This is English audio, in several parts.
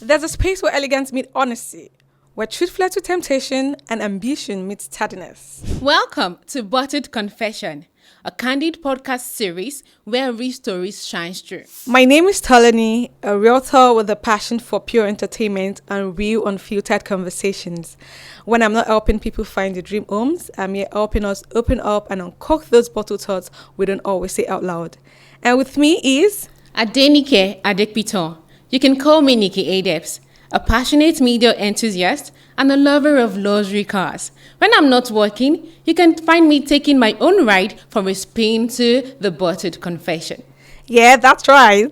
There's a space where elegance meets honesty, where truth flirts with temptation and ambition meets tardiness. Welcome to Buttered Confession, a candid podcast series where real stories shine through. My name is Tolani, a realtor with a passion for pure entertainment and real unfiltered conversations. When I'm not helping people find the dream homes, I'm here helping us open up and uncork those bottle thoughts we don't always say out loud. And with me is... Adenike Adekpito. You can call me Nikki Adeps, a passionate media enthusiast and a lover of luxury cars. When I'm not working, you can find me taking my own ride from a spin to the Buttered Confession. Yeah, that's right.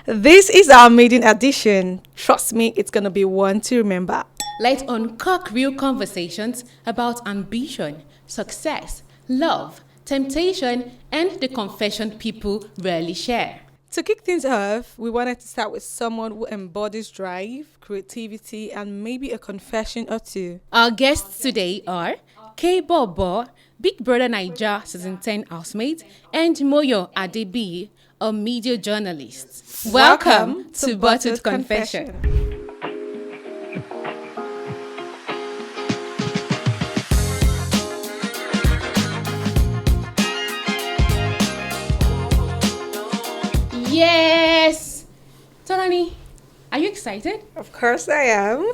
This is our maiden edition. Trust me, it's going to be one to remember. Let's uncork real conversations about ambition, success, love, temptation, and the confession people rarely share. To kick things off, we wanted to start with someone who embodies drive, creativity, and maybe a confession or two. Our guests today are Kaybobo, Big Brother Naija Season 10 Housemate, and Moyo Adebi, a media journalist. Welcome to Buttered Confession. Yes! Tolani, are you excited? Of course I am.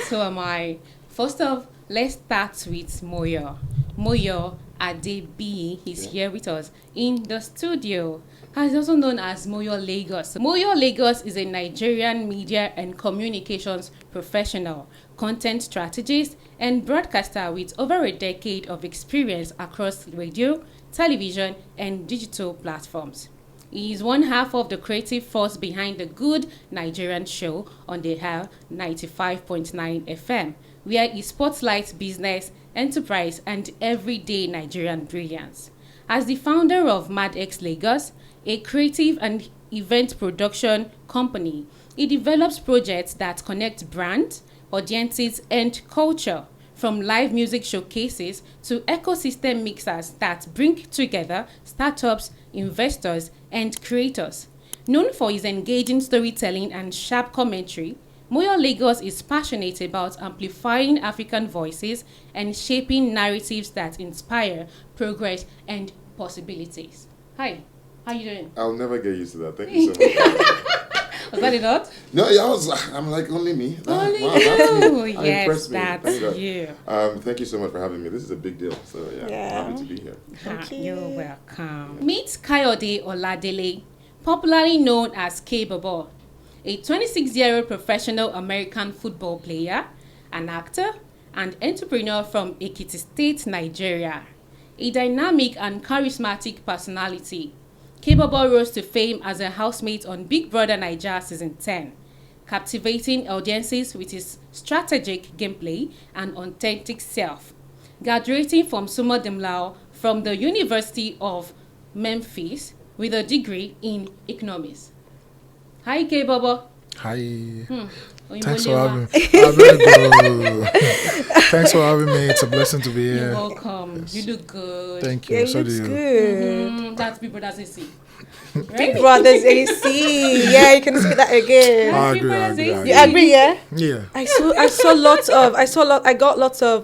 So am I. First off, let's start with Moyo. Moyo Adebi is here with us in the studio. He's also known as Moyo Lagos. Moyo Lagos is a Nigerian media and communications professional, content strategist, and broadcaster with over a decade of experience across radio, television, and digital platforms. He is one half of the creative force behind the Good Nigerian Show on the Air 95.9 FM, where he spotlights business, enterprise, and everyday Nigerian brilliance. As the founder of MadX Lagos, a creative and event production company, he develops projects that connect brands, audiences, and culture, from live music showcases to ecosystem mixers that bring together startups, investors, and creators. Known for his engaging storytelling and sharp commentary, Moyo Lagos is passionate about amplifying African voices and shaping narratives that inspire progress and possibilities. Hi, how you doing? I'll never get used to that. Thank you so much. Was that enough? No, yeah, I'm like, only me. Only wow, you. that's me. Yes, that's you. Thank you so much for having me. This is a big deal. So, yeah. Happy to be here. Thank you. You're welcome. Meet Kayode Oladele, popularly known as Kaybobo, a 26-year-old professional American football player, an actor, and entrepreneur from Ekiti State, Nigeria. A dynamic and charismatic personality, Kaybobo rose to fame as a housemate on Big Brother Naija Season 10, captivating audiences with his strategic gameplay and authentic self. Graduating from Summa Cum Laude from the University of Memphis with a degree in economics. Hi, Kaybobo. Hi. Thanks for having me. I'm very good. Thanks for having me. It's a blessing to be here. You're welcome. Yes. You look good. Thank you. Yeah, So do looks you. good. That's Big Brother's AC. Big Brother's AC. Yeah, you can say that again. I Big agree. Brother's AC. You agree, yeah? Yeah. I got lots of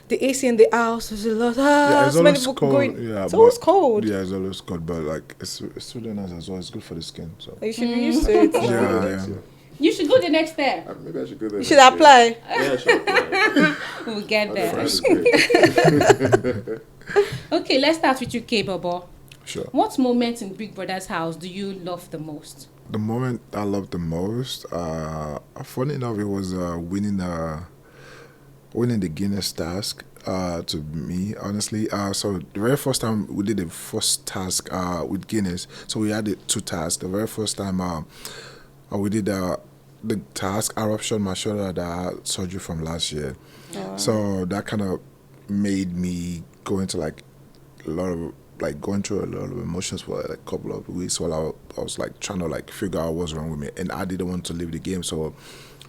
the AC in the house. There's a lot. Yeah, it's So many always people cold. going. Yeah, It's always but- cold. Yeah, it's always cold, but like it's really nice as well. It's good for the skin. So You should be used to it. yeah. You should go the next step. Maybe I should go there. You should apply. Yeah, I should apply. We'll get there. That's great. Okay, let's start with you, Kaybobo. Sure. What moment in Big Brother's house do you love the most? The moment I loved the most, funny enough, it was winning the Guinness task. To me, honestly, so the very first time we did the first task with Guinness, so we had the two tasks. The very first time we did the task, I ruptured my shoulder that I had surgery from last year. So that kind of made me go into like a lot of going through a lot of emotions for like a couple of weeks while I was like trying to like figure out what's wrong with me, and I didn't want to leave the game. So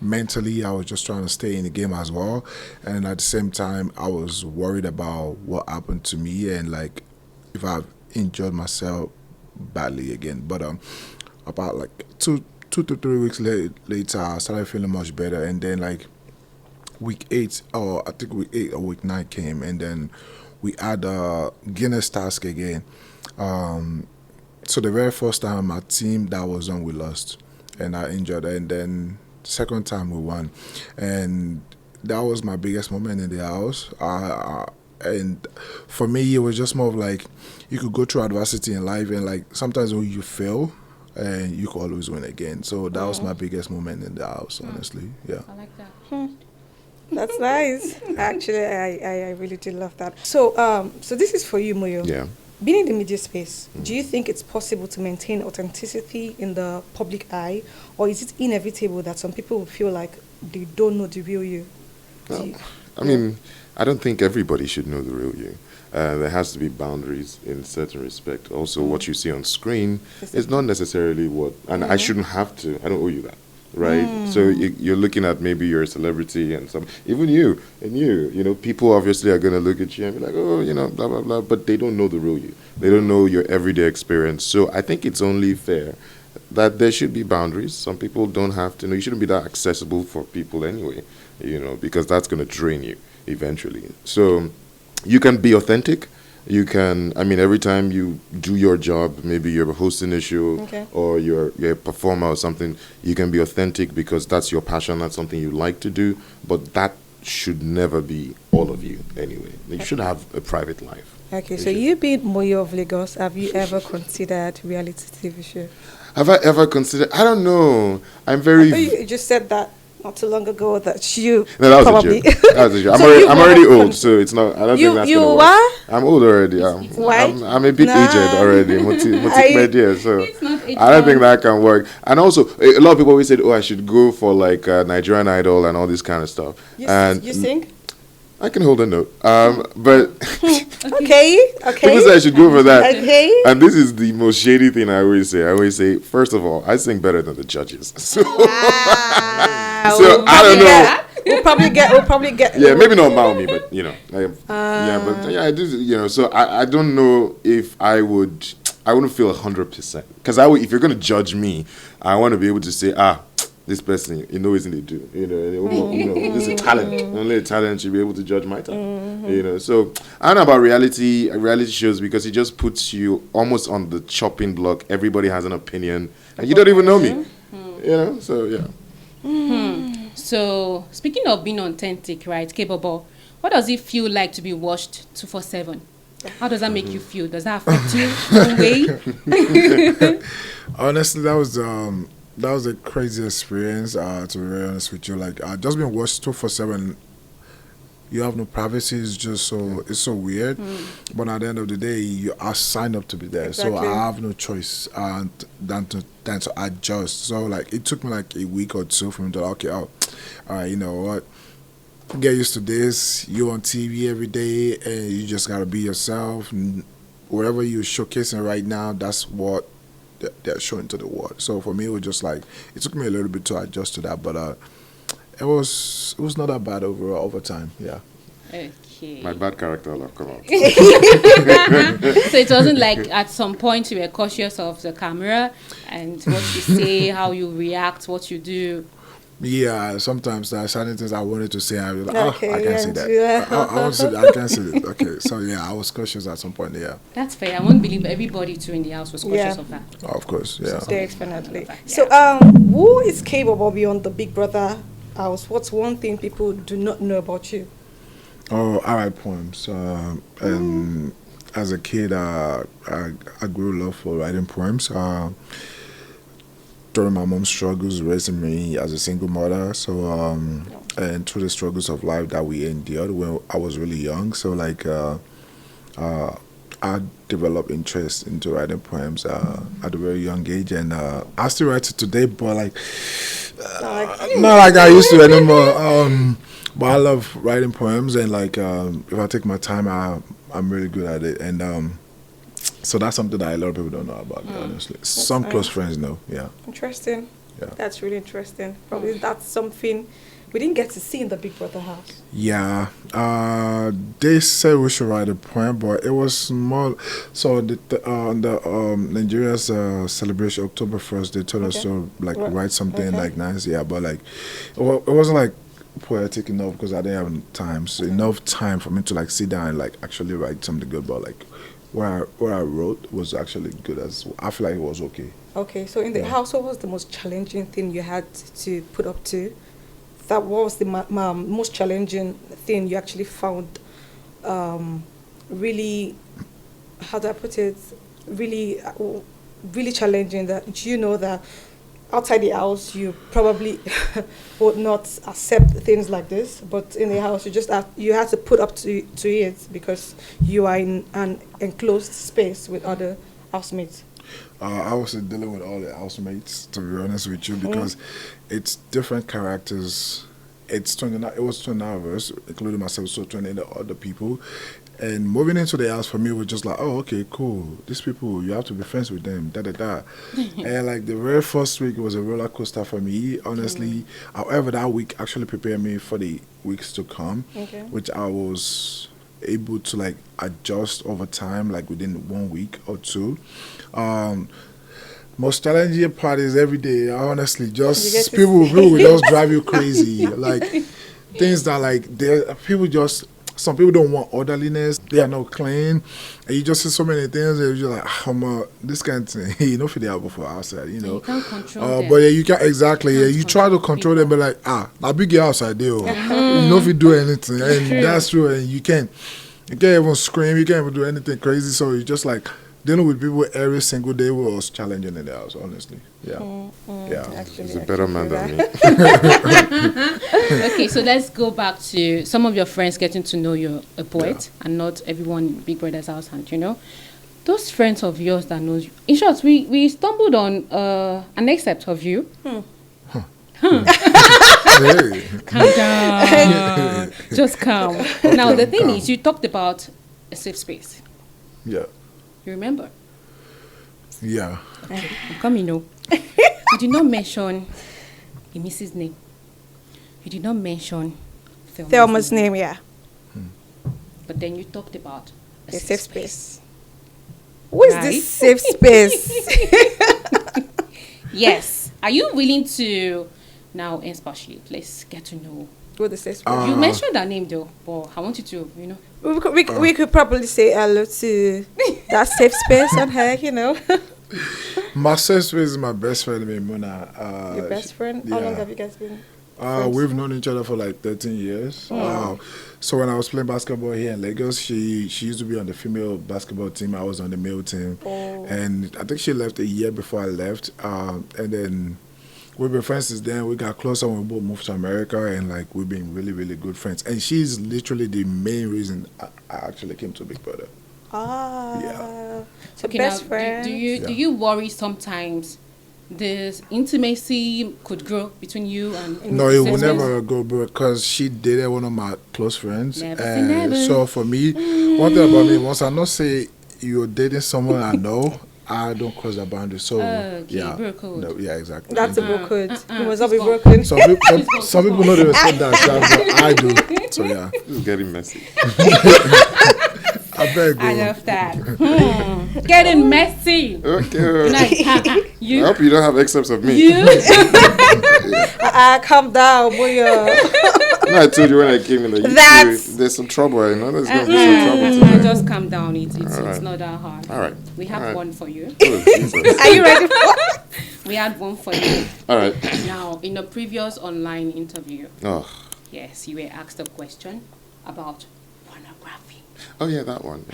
mentally I was just trying to stay in the game as well, and at the same time I was worried about what happened to me and like if I've injured myself badly again. But about like two 2 to 3 weeks later, I started feeling much better, and then like week 8, or I think week 8 or week 9 came, and then we had a Guinness task again. So the very first time our team that was on, we lost, and I injured, and then second time we won, and that was my biggest moment in the house. And for me, it was just more of like, you could go through adversity in life, and like sometimes when you fail, and you could always win again. So that was my biggest moment in the house, honestly. Yeah. I like that. That's nice. Actually, I really did love that. So so this is for you, Moyo. Yeah. Being in the media space, do you think it's possible to maintain authenticity in the public eye, or is it inevitable that some people will feel like they don't know the real you? I mean, I don't think everybody should know the real you. There has to be boundaries in certain respect. Also, what you see on screen is not necessarily what, and I shouldn't have to. I don't owe you that, right? So you're looking at, maybe you're a celebrity, and even you, people obviously are going to look at you and be like, oh, blah, blah, blah, but they don't know the real you. They don't know your everyday experience. So I think it's only fair that there should be boundaries. Some people don't have to know. You shouldn't be that accessible for people anyway, because that's going to drain you eventually. So you can be authentic. You can, every time you do your job, maybe you're hosting a show, or you're a performer or something, you can be authentic because that's your passion, that's something you like to do, but that should never be all of you anyway. You should have a private life. Okay, so you being Moyo of Lagos, have you ever considered reality TV show? Have I ever considered? I don't know. I thought you just said that not too long ago that you that was probably. a joke. That was a joke. I'm already old, so it's not. I don't think that's gonna work. I'm old already. Why? I'm a bit aged already. So I don't think that can work. And also, a lot of people always said, "Oh, I should go for like Nigerian Idol and all this kind of stuff." You sing? I can hold a note. But okay. people say I should go for that. Okay. And this is the most shady thing I always say. I always say, first of all, I sing better than the judges. So, I don't know. We'll probably get. Yeah, maybe not Maumi, but I do. So I don't know if I would. I wouldn't feel 100%, because if you're gonna judge me, I want to be able to say, this person, isn't it do? This is a talent. Only a talent should be able to judge my talent. So I don't know about reality shows, because it just puts you almost on the chopping block. Everybody has an opinion, and you don't even know me. So yeah. So speaking of being authentic, right, Kaybobo, what does it feel like to be watched 247? How does that make you feel? Does that affect you in a way? Honestly, that was a crazy experience, to be very honest with you. Like, just being watched 247, you have no privacy. It's so weird. But at the end of the day, I signed up to be there. Exactly. So I have no choice than to adjust. So like, it took me like a week or two for me to okay, all right, you know what? Get used to this. You're on TV every day, and you just gotta be yourself. Whatever you're showcasing right now, that's what they're showing to the world. So for me, it was just like, it took me a little bit to adjust to that, but it was not that bad overall over time. Yeah. Okay. My bad character will have come out. So it wasn't like at some point you were cautious of the camera and what you say, how you react, what you do. Yeah, sometimes there are certain things I wanted to say. I was like, Okay, I can't say that. yeah. I want to say that. I can't say it. Okay, so yeah, I was cautious at some point. Yeah. That's fair. I won't believe everybody too in the house was cautious of that. Of course, yeah. Definitely. Yeah. So, who is Kaybobo beyond the Big Brother house? What's one thing people do not know about you? Oh, I write poems. And as a kid, I grew love for writing poems. During my mom's struggles raising me as a single mother, so and through the struggles of life that we endured when I was really young, so like I developed interest into writing poems at a very young age, and I still write it today, but like not like I used to anymore. But I love writing poems, and like if I take my time, I'm really good at it, and so that's something that a lot of people don't know about me, honestly. Some close friends know, yeah. Interesting. Yeah. That's really interesting. Probably that's something we didn't get to see in the Big Brother house. Yeah, they said we should write a poem, but it was small. So on the Nigeria's celebration October 1st, they told us Okay. to like Right. write something Okay. like nice. Yeah, but like it wasn't like poetic enough because I didn't have time. So enough time for me to like sit down and like actually write something good. But like what I wrote was actually good. As I feel like it was okay. Okay, so in the Yeah. house, what was the most challenging thing you had to put up to? That what was the most challenging thing you actually found really, how do I put it, really, really challenging, that you know that outside the house you probably would not accept things like this, but in the house you had to put up to it because you are in an enclosed space with other housemates. I was dealing with all the housemates, to be honest with you, because it's different characters. It was 29 of us, including myself, so 20 other people. And moving into the house for me was just like, oh, okay, cool. These people, you have to be friends with them, da da da. And like the very first week was a roller coaster for me, honestly. However, that week actually prepared me for the weeks to come, Okay. which I was able to like adjust over time, like within 1 week or two. Most challenging part is every day. Honestly, You get just to people see. will just drive you crazy. Like things that like people just. Some people don't want orderliness. They are not clean, and you just see so many things. And you're like, this kind of thing. You know, for the album for outside, you know. You can't control them. But yeah, you can exactly. You Yeah, can't you try to control control them, but like, I big girl outside there. You know, if you do anything, and True. that's true. And you can't even scream. You can't even do anything crazy. So you just like dealing with people every single day was challenging in the house. Honestly, yeah, yeah. Actually, He's a better man than me. Okay, so let's go back to some of your friends getting to know you're a poet and not everyone in Big Brother's house, and you know, those friends of yours that knows you. In short, we stumbled on an excerpt of you. Hey. Calm down. Just calm. Now, the thing is, you talked about a safe space. Yeah, You remember? yeah. Okay, I'm coming, no. You did not mention a Mrs. name. You did not mention Thelma's name, yeah. But then you talked about A safe space. Who is Right. this safe space? Yes. Are you willing to now expatiate? Let's get to know. Who the safe space? You mentioned that name though, but I want you to, you know. We could probably say hello to that safe space on her, you know. My sister is my best friend, Mona. Your best friend? How long have you guys been? We've known each other for like 13 years. So when I was playing basketball here in Lagos, she used to be on the female basketball team. I was on the male team. And I think she left a year before I left. And then we've been friends since then. We got closer when we both moved to America, and like we've been really, really good friends. And she's literally the main reason I actually came to Big Brother. Yeah. So Okay, best now, friend. do you worry sometimes this intimacy could grow between you and No, it will Safe space? never go because she dated one of my close friends. Never say And never. so for me, one thing about me, once I not say you're dating someone I know, I don't cross that boundary. So Okay, yeah, bro code. no, yeah, exactly. That's a bro code. You must not be Please go. broken. Some people know they respect that stuff, but I do. So yeah, This is getting messy. I beg I you. love that. Getting messy. Okay. Like, you. I hope you don't have excerpts of me. You. Calm down, Moyo. No, I told you when I came in That's- there's some trouble. I know there's going to be some trouble tonight. Just calm down. It's Alright. not that hard. All right. We have All right. one for you. Oh, Jesus. Are you ready for We had one for you. All right. Now, in a previous online interview, Oh. yes, you were asked a question about pornography. Oh, yeah, that one.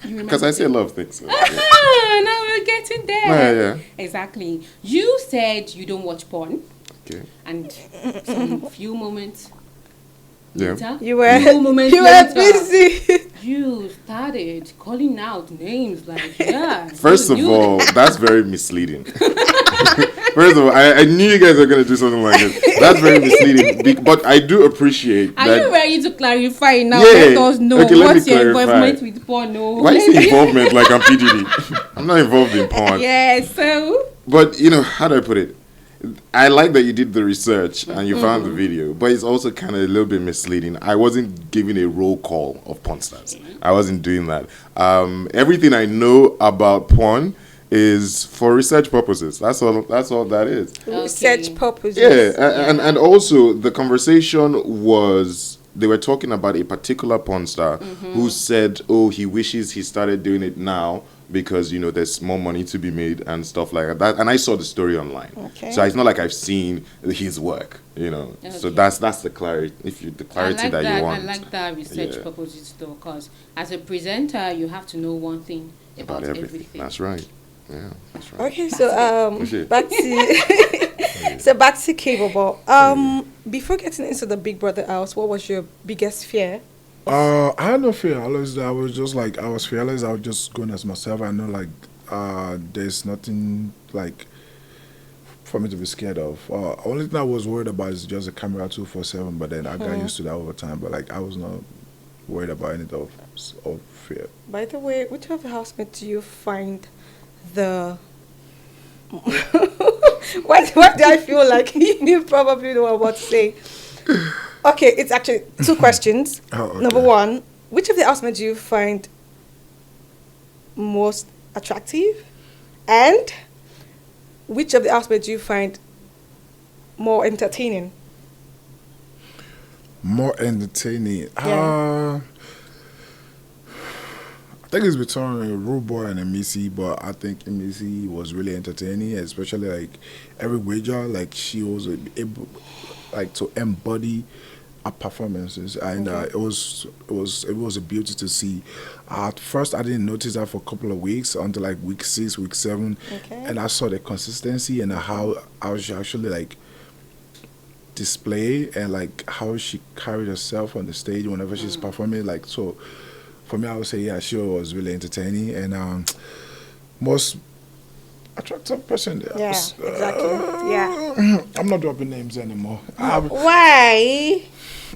You remember? Because I say a lot of things. So, yeah. Ah, now we're getting there. Yeah, yeah. Exactly. You said you don't watch porn, Okay. and some few moments Yeah. later, You were few moments you were later, busy. you started calling out names like, yeah. First you of knew all, that's very misleading. First of all, I knew you guys were going to do something like this. That's very misleading. But I do appreciate Are that. you ready to clarify now? Yeah. Let us know Okay, let what's me your clarify. involvement with porn. No. Why you say involvement like I'm PDD? I'm not involved in porn. Yeah, so But, how do I put it? I like that you did the research and you found the video, but it's also kind of a little bit misleading. I wasn't giving a roll call of porn stars. I wasn't doing that. Everything I know about porn is for research purposes. That's all that is. Research purposes. Yeah, and also the conversation was, they were talking about a particular porn star who said, oh, he wishes he started doing it now because, there's more money to be made and stuff like that. And I saw the story online. Okay. So it's not like I've seen his work, Okay. So that's the clarity, the clarity that you want. I like that research purposes though, because as a presenter, you have to know one thing about everything. That's right. Yeah, that's right. Okay, so back to Kaybobo. Before getting into the Big Brother house, what was your biggest fear? I had no fear. I was just like, I was fearless. I was just going as myself. I know like there's nothing like for me to be scared of. Only thing I was worried about is just a camera 24/7. But then I got used to that over time. But like I was not worried about anything of fear. By the way, which of the housemates do you find the why do I feel like you probably know what to say? Okay, it's actually 2 questions. Okay. Number 1, which of the housemates do you find most attractive? And which of the housemates do you find more entertaining? More entertaining. Yeah. I think it's between Rude Boy and Emisi, but I think Emisi was really entertaining, especially like every wager, like she was able like to embody our performances, and it was a beauty to see. At first, I didn't notice that for a couple of weeks until like week 6, week 7, and I saw the consistency and how she actually like display and like how she carried herself on the stage whenever she's performing. Like so. For me, I would say, yeah, she was really entertaining and most attractive person there. Yeah, exactly. Yeah. I'm not dropping names anymore. Why?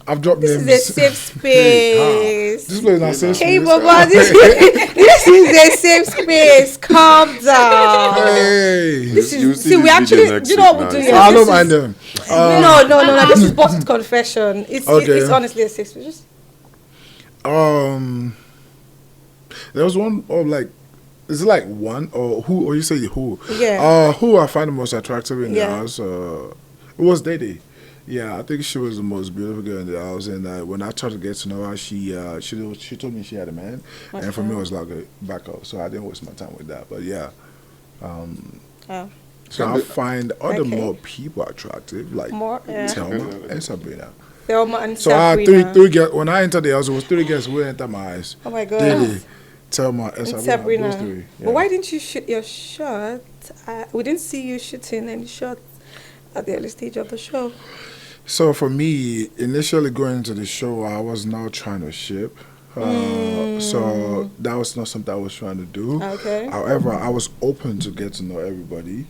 I've dropped This names. is a safe space. This place is not safe space. Kaybobo, this is a safe space. Calm down. Hey. This You'll is see see we this actually video next do you know what week we do now. here? I This don't is- mind them. No. This is Boston confession. It's honestly a safe space. Just- There was one or like, is it like one or who? Or you say who? Yeah. Who I find the most attractive in the Yeah. house? It was Dede. Yeah, I think she was the most beautiful girl in the house. And when I tried to get to know her, she told me she had a man, and for me it was like a backup. So I didn't waste my time with that. But yeah. Oh. So I find other Okay. more people attractive, like More, yeah. Thelma and Sabrina. Thelma and So I had Sabrina. three girls. When I entered the house, it was 3 girls who entered my eyes. Oh my god. Dede, Thelma, and And Sabrina. Sabrina. Those 3. Yeah. But why didn't you shoot your shot? We didn't see you shooting any shots at the early stage of the show. So for me, initially going into the show, I was not trying to ship. So that was not something I was trying to do. Okay. However, I was open to get to know everybody.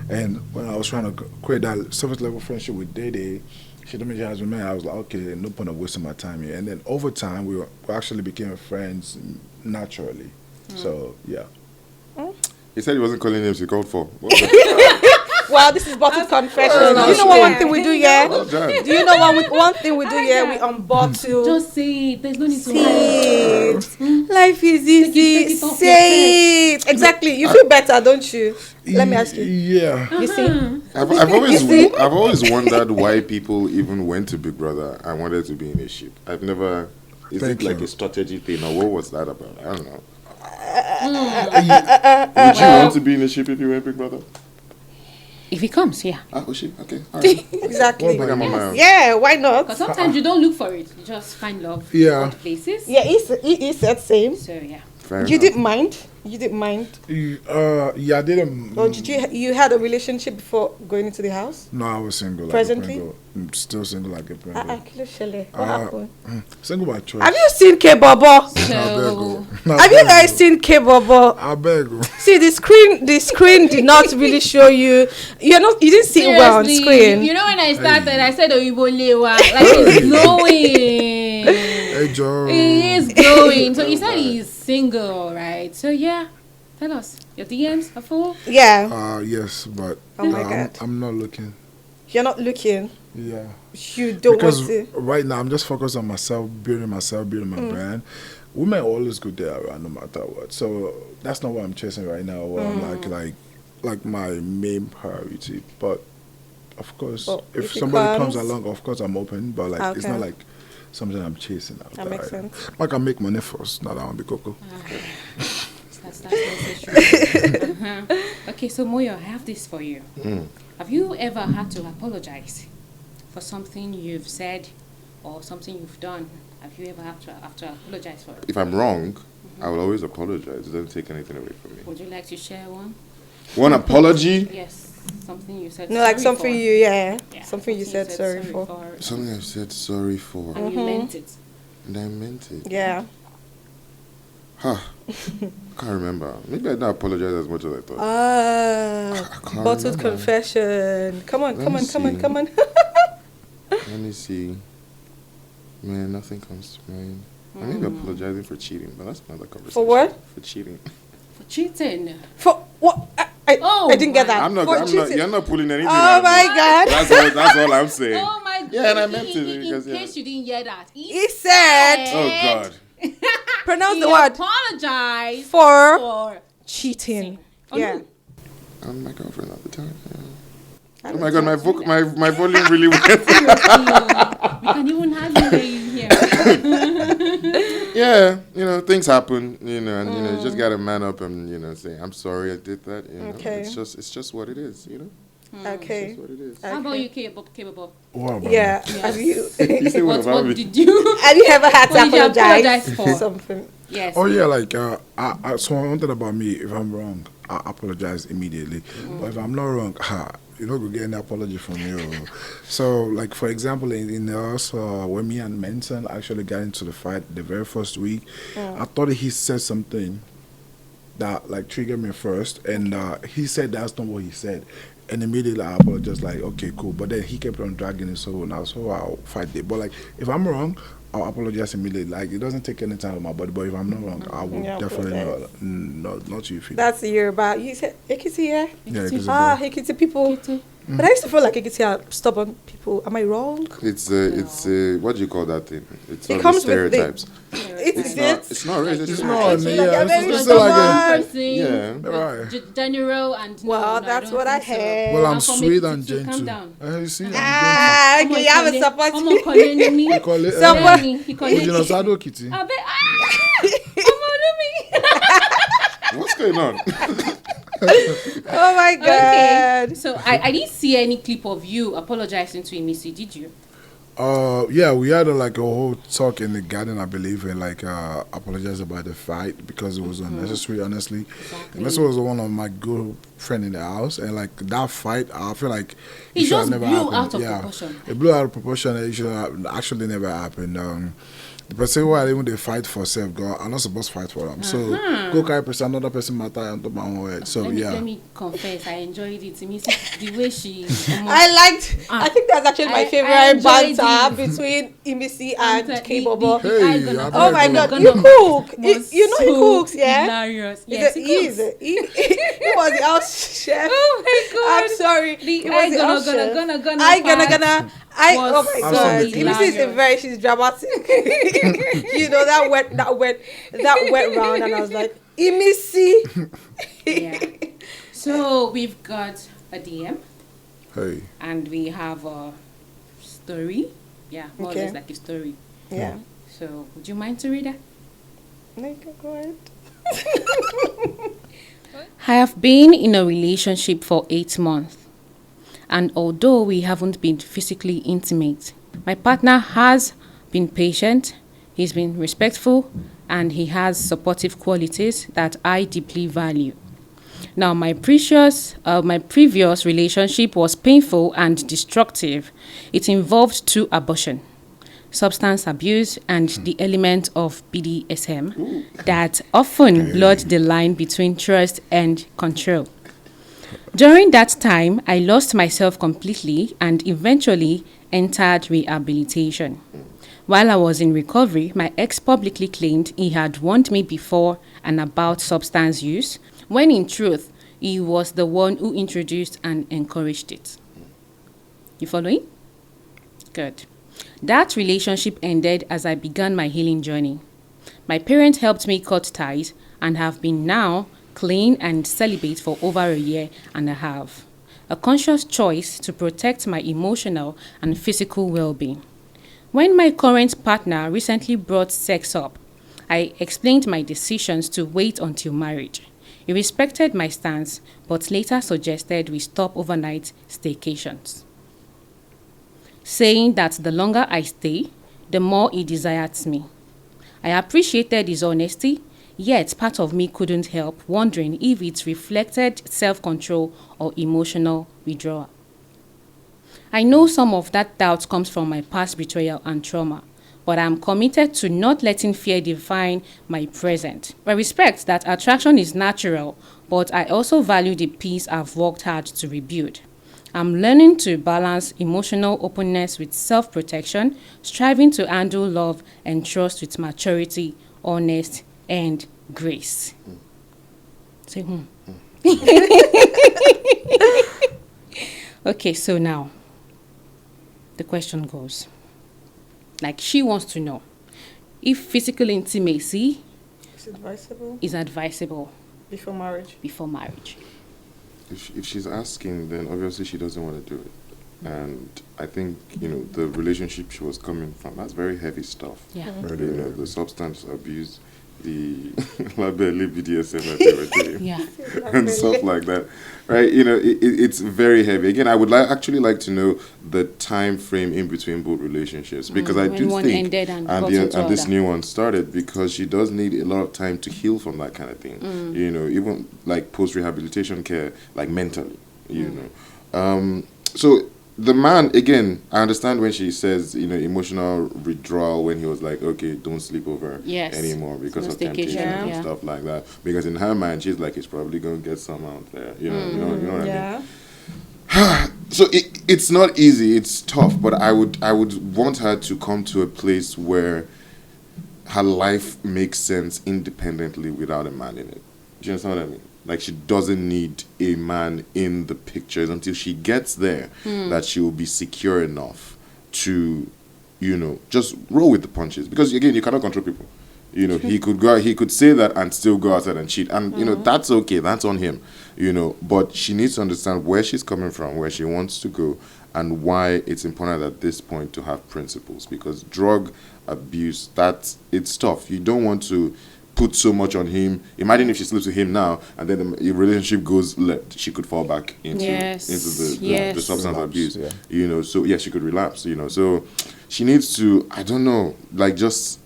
And when I was trying to create that surface level friendship with Dede, she told me she has a man. I was like, okay, no point of wasting my time here. And then over time, we actually became friends naturally. So, yeah. He said he wasn't calling names, he called for. Well, this is bottled confession. Oh, Do you know what one thing we do here? Well done. Do you know one thing we do here? We unbottle. Just say it. There's no need to Say hide. it. Life is Take easy. it off Say it. Exactly. You feel better, don't you? Let me ask you. Yeah. You see? I've always wondered why people even went to Big Brother and wanted to be in a ship. I've never. Is Thank it like you. a strategy thing, or what was that about? I don't know. Would you want to be in a ship if you were Big Brother? If he comes, yeah. Oh, ship. Okay. All right. Exactly. I think I'm on my own. Yeah, why not? Because sometimes you don't look for it. You just find love Yeah. in other places. Yeah, he said same. So, yeah. Fair You enough. didn't mind? You didn't mind? Yeah, I didn't. Or did you had a relationship before going into the house? No, I was single. Presently? Like a Pringle. I'm still single like a Pringle. What happened? Single by choice. Have you seen Kaybobo? So, Have you guys seen Kaybobo? I beg you. See, the screen did not really show you. You didn't see it well on seriously, screen. you know when I started, I said Oyibo Lewa. Like, he's glowing. Hey, Joe. He is glowing. So he said he's single, right? So, yeah. Tell us. Your DMs are full? Yeah. Yes, but Oh my God. I'm not looking. You're not looking. Yeah. You don't Because want to. right now I'm just focused on myself, building my brand. Women always go there around no matter what. So that's not what I'm chasing right now. Where I'm like my main priority. But of course, Well, if it somebody comes comes- along, of course I'm open. But like it's Okay. not like something I'm chasing after. That makes right? sense. I can make money first. Now that I want to be cocoa. That's necessary. Okay, so Moyo, I have this for you. Have you ever had to apologize for something you've said or something you've done? Have you ever have to apologize for it? If I'm wrong, I will always apologize. It doesn't take anything away from me. Would you like to share one? One apology? Yes, something you said No, like sorry something for. you, yeah. Yeah, Something you said sorry for. Something I've said sorry for. And you meant it. And I meant it. Yeah. Huh. I can't remember. Maybe I didn't apologize as much as I thought. Ah, I can't bottled remember. confession. Come on, Let come me on, come on, see. come on. Let me see. Man, nothing comes to mind. I may be apologizing for cheating, but that's another conversation. For what? For cheating. For cheating. For what? I didn't get that. I'm not. For I'm not. cheating. You're not pulling anything. Oh out of my me. God. That's all I'm saying. Oh my God. Yeah, and I meant it In because, yeah. case you didn't hear that. He said, Oh God. pronounce He the word apologized for for cheating. Oh, Yeah. no. I'm my girlfriend at the time. Yeah. I Oh my God, my volume really went. We can even hardly hear you here. Yeah, things happen, and you just gotta man up and say, I'm sorry I did that. Okay. It's just what it is. It's Okay. just what it is. How about you, Kaybobo? What about Yeah. me? Have you You say what about me? did you? have you ever had to What did you apologize apologize for? something? Yes. Oh yeah, like so one thing about me, if I'm wrong, I apologize immediately. But if I'm not wrong, you're not gonna get any apology from me. So like for example, in us when me and Menton actually got into the fight the very first week, I thought he said something that like triggered me first, and he said that's not what he said. And immediately I apologized, like, okay, cool. But then he kept on dragging it, so I'll fight it. But like, if I'm wrong, I'll apologize immediately. Like, it doesn't take any time with my body. But if I'm not wrong, I will Yeah, definitely apologize. not you. That's Yoruba. You said Ekiti, yeah? Yeah, because Ekiti people. But I used to feel like Ekiti are stubborn people. Am I wrong? It's what do you call that thing? It's It all the comes with the- stereotypes. It's not racist. it's It's not. It's like Yeah, a very it's stubborn like person, Yeah. Right. general and Well, no, that's I don't what I think so. heard. well, I'm I'm from sweet Ekiti and too, calm gentle. down. You see, I'm Ah, okay, you have a support. Ọmọ Kọ́lé ni mí. gentle. You call it. Someone- Ojina Sado Kitty. Abẹ́ ọmọ ọdún mi. What's going on? Oh my God. Okay, so I didn't see any clip of you apologizing to Emisi, did you? Yeah, we had like a whole talk in the garden, I believe, and like apologize about the fight because it was unnecessary. Honestly, and this was one of my good friend in the house, and like that fight, I feel like It should have just never blew happened. out of Yeah, proportion. it blew out of proportion. And it should have actually never happened. The person who even they fight for self, God, I'm not supposed to fight for them. So go carry person, another person matter and top my own head. So Let me confess, I enjoyed it. Emisi, the way she. I think that's actually my I favorite enjoyed banter it. between Imisi and the- Kaybobo. the Hey, eye gonna- I'm Oh my not God, gonna- you cook. was You know he so cooks, yeah? Hilarious. Yes, he cooks. He was the house chef. Oh my God. I'm sorry. The He was the I house gonna, chef. gonna, gonna I gonna part gonna. Oh was my so God. hilarious. Imisi is she's dramatic. You know that went round, and I was like, Imisi. Yeah. So we've got a DM Hey, and we have a story. Yeah, more or Okay. less like a story. Yeah. So would you mind to read that? No, you can go ahead. I have been in a relationship for 8 months, and although we haven't been physically intimate, my partner has been patient, he's been respectful, and he has supportive qualities that I deeply value. Now, my previous relationship was painful and destructive. It involved 2 abortions, substance abuse, and the element of BDSM that often blurred the line between trust and control. During that time, I lost myself completely and eventually entered rehabilitation. While I was in recovery, my ex publicly claimed he had warned me before and about substance use, when in truth, he was the one who introduced and encouraged it. You following? Good. That relationship ended as I began my healing journey. My parents helped me cut ties and have been now clean and celibate for over a year and a half. A conscious choice to protect my emotional and physical well-being. When my current partner recently brought sex up, I explained my decisions to wait until marriage. He respected my stance, but later suggested we stop overnight staycations, saying that the longer I stay, the more he desired me. I appreciated his honesty, yet part of me couldn't help wondering if it reflected self-control or emotional withdrawal. I know some of that doubt comes from my past betrayal and trauma, but I'm committed to not letting fear define my present. I respect that attraction is natural, but I also value the peace I've worked hard to rebuild. I'm learning to balance emotional openness with self-protection, striving to handle love and trust with maturity, honesty, and grace. Say, Okay, so now, the question goes, like she wants to know if physical intimacy is advisable before marriage. If she's asking, then obviously she doesn't want to do it. And I think, the relationship she was coming from, that's very heavy stuff. Yeah. The substance abuse, the labelli BDSM that they were doing, Yeah. and stuff like that, right? It's very heavy. Again, I would actually like to know the time frame in between both relationships, because I when do one think, ended and and, got the, into and this other. new one started, because she does need a lot of time to heal from that kind of thing. Even like post-rehabilitation care, like mentally, So the man, again, I understand when she says, emotional withdrawal, when he was like, okay, don't sleep over anymore because No of temptation staycation, and stuff like that. Because in her mind, she's like, he's probably going to get some out there. You know what I mean? So it's not easy, it's tough, but I would want her to come to a place where her life makes sense independently without a man in it. Do you understand what I mean? Like, she doesn't need a man in the pictures until she gets there, that she will be secure enough to, just roll with the punches. Because, again, you cannot control people. He could go out, he could say that and still go outside and cheat. And, that's okay. That's on him. But she needs to understand where she's coming from, where she wants to go, and why it's important at this point to have principles. Because drug abuse, it's tough. You don't want to put so much on him. Imagine if she sleeps with him now, and then the relationship goes left, she could fall back into the substance abuse. Yeah. So she could relapse. So she needs to, I don't know, like, just,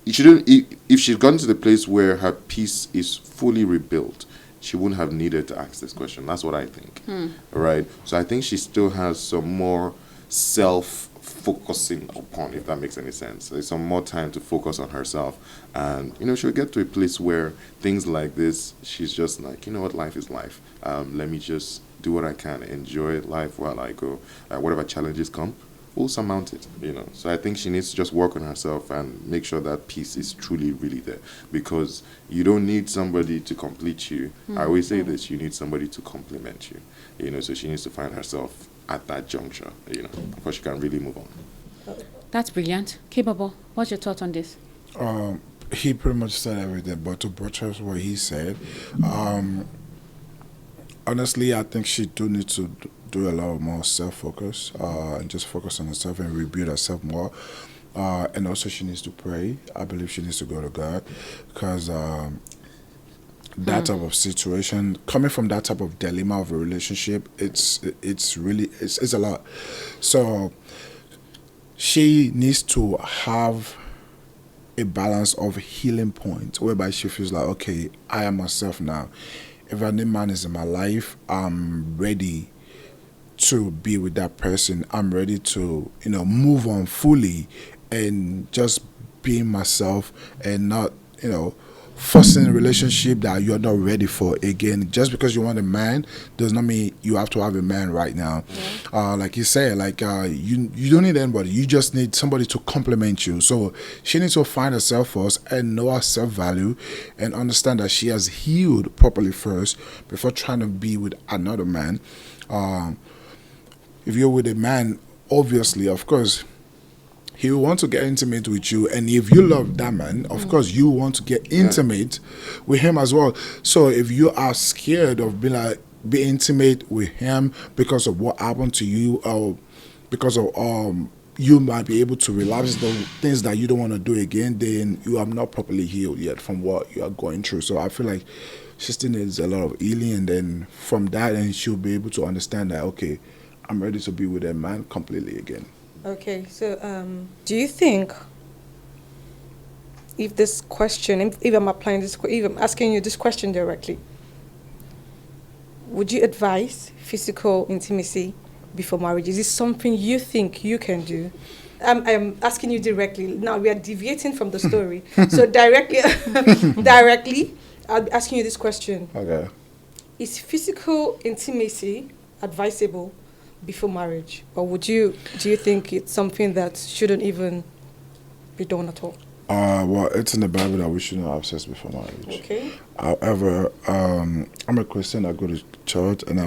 you shouldn't, if she's gotten to the place where her peace is fully rebuilt, she wouldn't have needed to ask this question. That's what I think. Right? So I think she still has some more focusing upon, if that makes any sense. There's some more time to focus on herself, and she'll get to a place where things like this, she's just like, what, life is life. Let me just do what I can, enjoy life while I go. Whatever challenges come, we'll surmount it. So I think she needs to just work on herself and make sure that peace is truly, really there, because you don't need somebody to complete you. I always say this: you need somebody to complement you. So she needs to find herself at that juncture, before she can really move on. That's brilliant. Kaybobo, what's your thought on this? He pretty much said everything, but to buttress what he said, honestly, I think she do need to do a lot more self-focus, and just focus on herself and rebuild herself more. And also she needs to pray. I believe she needs to go to God, because that type of situation, coming from that type of dilemma of a relationship, it's really a lot. So she needs to have a balance of healing point, whereby she feels like, okay, I am myself now. If a new man is in my life, I'm ready to be with that person. I'm ready to, move on fully and just being myself, and not, forcing a relationship that you're not ready for. Again, just because you want a man does not mean you have to have a man right now. Like you said, you don't need anybody. You just need somebody to complement you. So she needs to find herself first and know her self-value and understand that she has healed properly first before trying to be with another man. If you're with a man, obviously, of course, he will want to get intimate with you, and if you love that man, of course, you want to get intimate with him as well. So if you are scared of be intimate with him because of what happened to you, or because of you might be able to relapse the things that you don't want to do again, then you are not properly healed yet from what you are going through. So I feel like she still needs a lot of healing, and then from that, and she'll be able to understand that, okay, I'm ready to be with a man completely again. Okay, so do you think if this question, if I'm applying this, if I'm asking you this question directly, would you advise physical intimacy before marriage? Is this something you think you can do? I'm asking you directly. Now we are deviating from the story, so directly, I'll be asking you this question. Okay. Is physical intimacy advisable before marriage, or do you think it's something that shouldn't even be done at all? Well, it's in the Bible that we shouldn't have sex before marriage. Okay. However, I'm a Christian. I go to church, and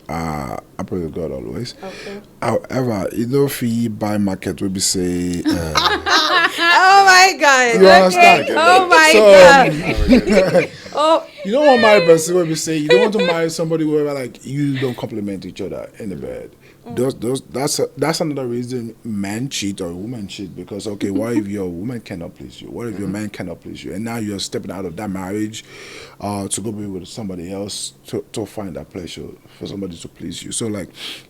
I pray to God always. Okay. However, if you buy market, we be say. Oh my God! You understand? Oh my God! Oh. You don't want to marry a person where we say you don't want to marry somebody where you don't compliment each other in the bed. That's another reason men cheat or women cheat, because what if your woman cannot please you? What if your man cannot please you? And now you're stepping out of that marriage to go be with somebody else to find that pleasure for somebody to please you. So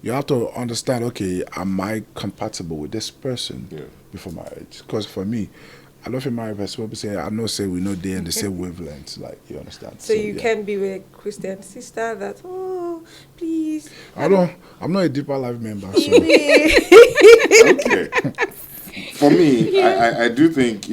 you have to understand, am I compatible with this person before marriage? Because for me, I don't feel married person. People say, I know, say we know they're in the same wavelength. You understand? So you can be with a Christian sister that, please. I'm not a deeper life member. So. Okay. For me, I do think,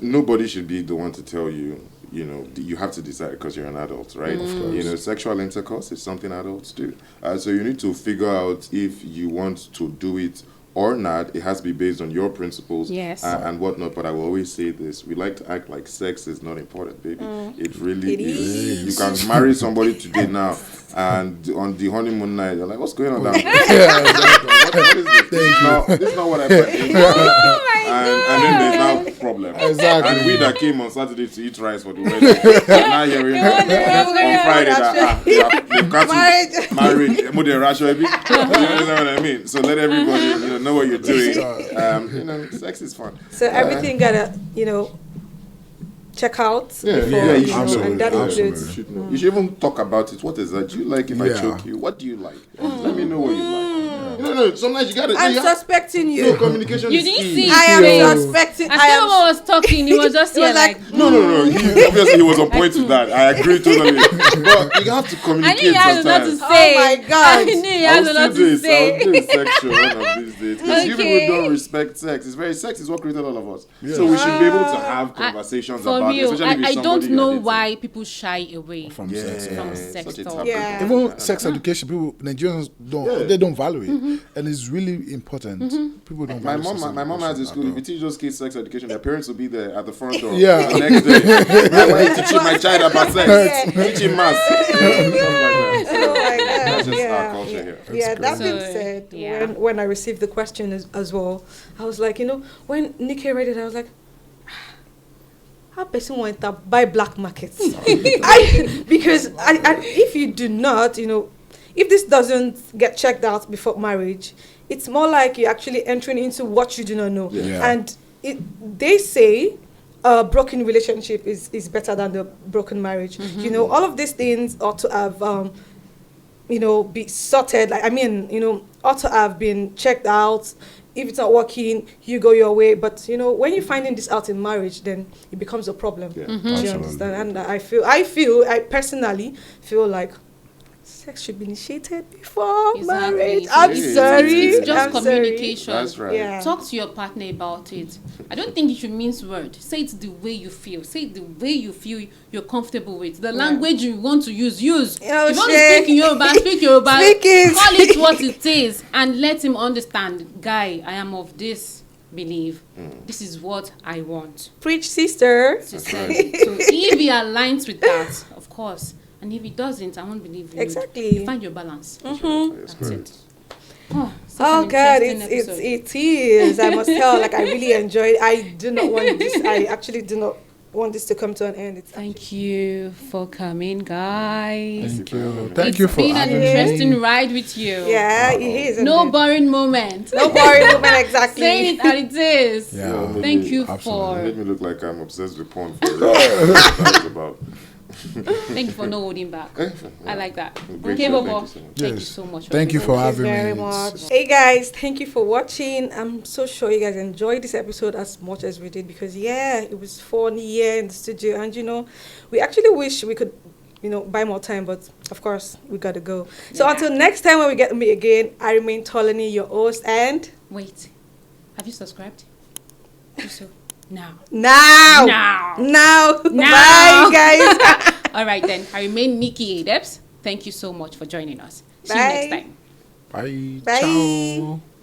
nobody should be the one to tell you, you have to decide because you're an adult, right? Of course. Sexual intercourse is something adults do. So you need to figure out if you want to do it or not. It has to be based on your principles and whatnot. But I will always say this: we like to act like sex is not important, baby. It really is. You can marry somebody today now, and on the honeymoon night, you're like, "What's going on down there?" What is this? This is not what I thought. And then there's now problem. Exactly. And we that came on Saturday to eat rice for the wedding, now hearing on Friday that they've got to marry. You know what I mean? So let everybody know what you're doing. Sex is fun. So everything gotta check out before, and that includes. You should even talk about it. What is that? Do you like if I choke you? What do you like? Let me know what you like. No. Sometimes you gotta. I'm suspecting you. No, communication You is didn't key. see I am suspecting. As someone was talking, he was just here like, No. Obviously, he was on point with that. I agree totally. But you have to communicate. I knew he has a lot to sometimes. say. Oh my God. I knew he has a lot to say. I'll do sexual one of these days. Because you Okay. people don't respect sex. Sex is what created all of us. So we should be able to have conversations For about it. real, Especially with I somebody don't you're know dating. why people shy away From Yeah, sex. from it's sex such a talk. taboo. Yeah. Even sex education, people Nigerians they don't value it, and it's really important. People don't. My value sex mom has a education school. at If all. you teach those kids sex education, their parents will be there at the front door. Yeah. The next day. Why are you teaching my child about sex? Teaching maths. Stuff like that. So Oh my God. that's just our culture here. Yeah, that being So, said, yeah. when I received the question as well, I was like, when Nikki read it, I was like, how person want to buy black markets? Because if you do not, if this doesn't get checked out before marriage, it's more like you're actually entering into what you do not know. Yeah. And they say a broken relationship is better than the broken marriage. All of these things ought to have be sorted. Ought to have been checked out. If it's not working, you go your way. But when you're finding this out in marriage, then it becomes a problem. Yeah. Do you Absolutely. understand? And I personally feel like sex should be initiated before Exactly. marriage. So I'm it's- sorry. It's just I'm sorry. communication. That's right. Yeah. Talk to your partner about it. I don't think you should mince words. Say it the way you feel. Say it the way you feel you're comfortable with. The language you want to use. Use. Oh, if you want to shit. speak in Yoruba, speak Yoruba. Speak it. Call it what it is and let him understand. Guy, I am of this belief. This is what I want. Preach, sister. So if he aligns with that, of course. And if he doesn't, I won't believe you. Exactly. You find your balance. That's That's correct. it. Oh, such Oh an God, interesting it's episode. it is. I must tell. Like I really enjoyed. I do not want this. I actually do not want this to come to an end. It's Thank you for coming, guys. Thank you. It's Thank you for It's been an having interesting me. ride with you. yeah, it is. No boring moment. no boring woman. Exactly. Saying it as it is. Yeah. Made Thank me- you absolutely. for Made me look like I'm obsessed with porn for it's about. thank you for not holding back. I like that. Great Okay, show. Bobo. Thank you so much. Thank you Yes. so much. Thank you for Thank you having me. very much. Hey guys, thank you for watching. I'm so sure you guys enjoyed this episode as much as we did because it was fun here in the studio, and we actually wish we could buy more time, but of course we gotta go. So Yeah. until next time when we get to meet again, I remain Tolani, your host, and Wait. Have you subscribed? Do so. Now. now. Now. Bye guys. All right then. I remain Nikki Adebs. Thank you so much for joining us. See you Bye. next time. Bye. Bye. Ciao.